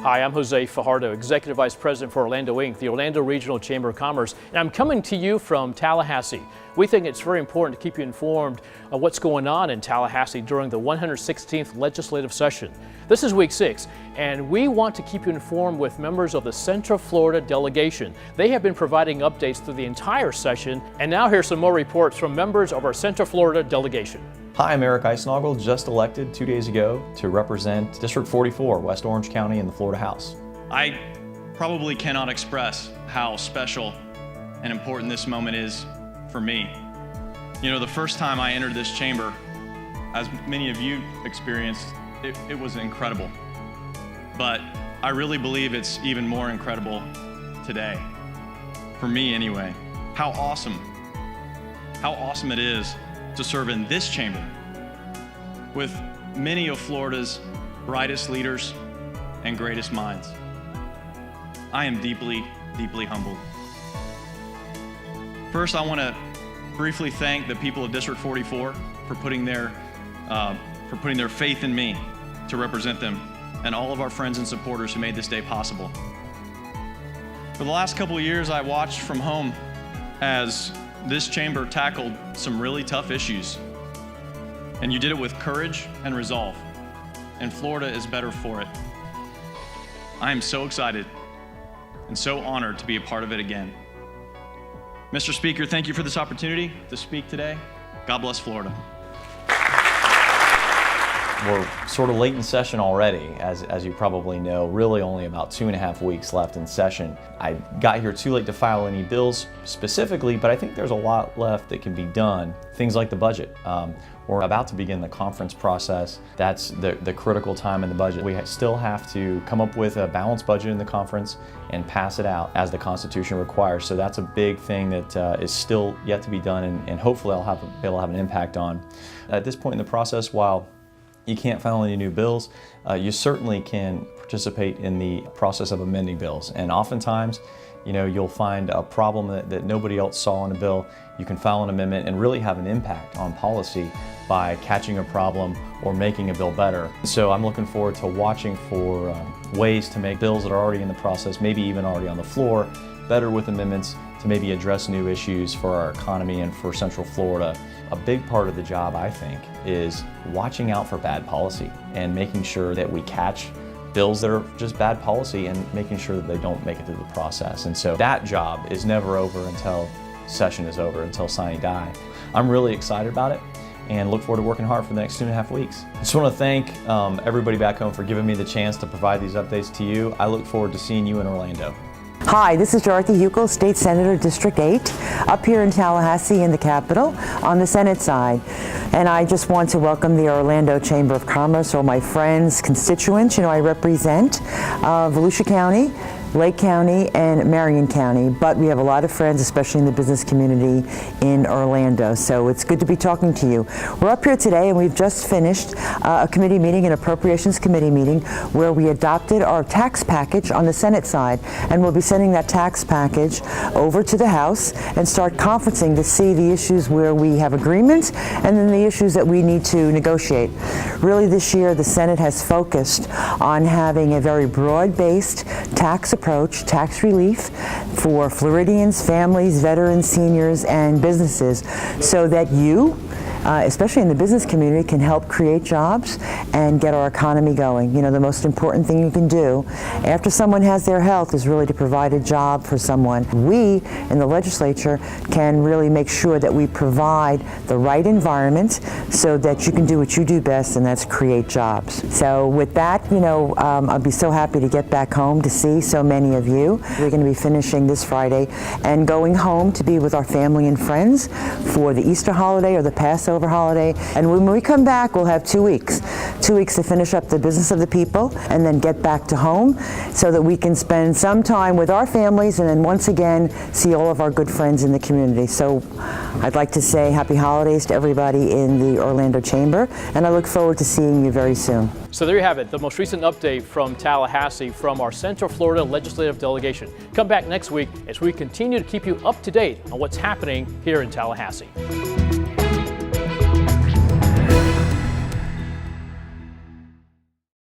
Hi, I'm Jose Fajardo, Executive Vice President for Orlando Inc., the Orlando Regional Chamber of Commerce, and I'm coming to you from Tallahassee. We think it's very important to keep you informed of what's going on in Tallahassee during the 116th legislative session. This is week 6, and we want to keep you informed with members of the Central Florida delegation. They have been providing updates through the entire session, and now here's some more reports from members of our Central Florida delegation. Hi, I'm Eric Eisnagel, just elected 2 days ago to represent District 44, West Orange County in the Florida House. I probably cannot express how special and important this moment is for me. You know, the first time I entered this chamber, as many of you experienced, it was incredible. But I really believe it's even more incredible today, for me anyway. How awesome it is to serve in this chamber with many of Florida's brightest leaders and greatest minds. I am deeply, deeply humbled. First, I want to briefly thank the people of District 44 for putting their faith in me to represent them, and all of our friends and supporters who made this day possible. For the last couple of years, I watched from home as this chamber tackled some really tough issues, and you did it with courage and resolve, and Florida is better for it. I am so excited and so honored to be a part of it again. Mr. Speaker, thank you for this opportunity to speak today. God bless Florida. We're sort of late in session already, as you probably know, really only about 2.5 weeks left in session. I got here too late to file any bills specifically, but I think there's a lot left that can be done. Things like the budget. We're about to begin the conference process. That's the critical time in the budget. We still have to come up with a balanced budget in the conference and pass it out as the Constitution requires. So that's a big thing that is still yet to be done, and hopefully I'll be able to have an impact on. At this point in the process, while you can't file any new bills, you certainly can participate in the process of amending bills. And oftentimes, you know, you'll find a problem that nobody else saw in a bill. You can file an amendment and really have an impact on policy by catching a problem or making a bill better. So I'm looking forward to watching for ways to make bills that are already in the process, maybe even already on the floor, better with amendments to maybe address new issues for our economy and for Central Florida. A big part of the job, I think, is watching out for bad policy and making sure that we catch bills that are just bad policy and making sure that they don't make it through the process. And so that job is never over until session is over, until sine die. I'm really excited about it and look forward to working hard for the next 2.5 weeks. I just want to thank everybody back home for giving me the chance to provide these updates to you. I look forward to seeing you in Orlando. Hi, this is Dorothy Huckel, State Senator, District 8, up here in Tallahassee in the Capitol on the Senate side. And I just want to welcome the Orlando Chamber of Commerce, all my friends, constituents. You know, I represent Volusia County, Lake County, and Marion County, but we have a lot of friends, especially in the business community in Orlando, so it's good to be talking to you. We're up here today and we've just finished a committee meeting, an appropriations committee meeting, where we adopted our tax package on the Senate side, and we'll be sending that tax package over to the House and start conferencing to see the issues where we have agreements and then the issues that we need to negotiate. Really this year the Senate has focused on having a very broad-based tax approach, tax relief for Floridians, families, veterans, seniors, and businesses, so that you, especially in the business community, can help create jobs and get our economy going. You know, the most important thing you can do after someone has their health is really to provide a job for someone. We in the legislature can really make sure that we provide the right environment so that you can do what you do best, and that's create jobs. So with that, you know, I'll be so happy to get back home to see so many of you. We're going to be finishing this Friday and going home to be with our family and friends for the Easter holiday or the Passover holiday. And when we come back, we'll have 2 weeks. 2 weeks to finish up the business of the people and then get back to home so that we can spend some time with our families and then once again see all of our good friends in the community. So I'd like to say happy holidays to everybody in the Orlando Chamber, and I look forward to seeing you very soon. So there you have it, the most recent update from Tallahassee from our Central Florida Legislative Delegation. Come back next week as we continue to keep you up to date on what's happening here in Tallahassee.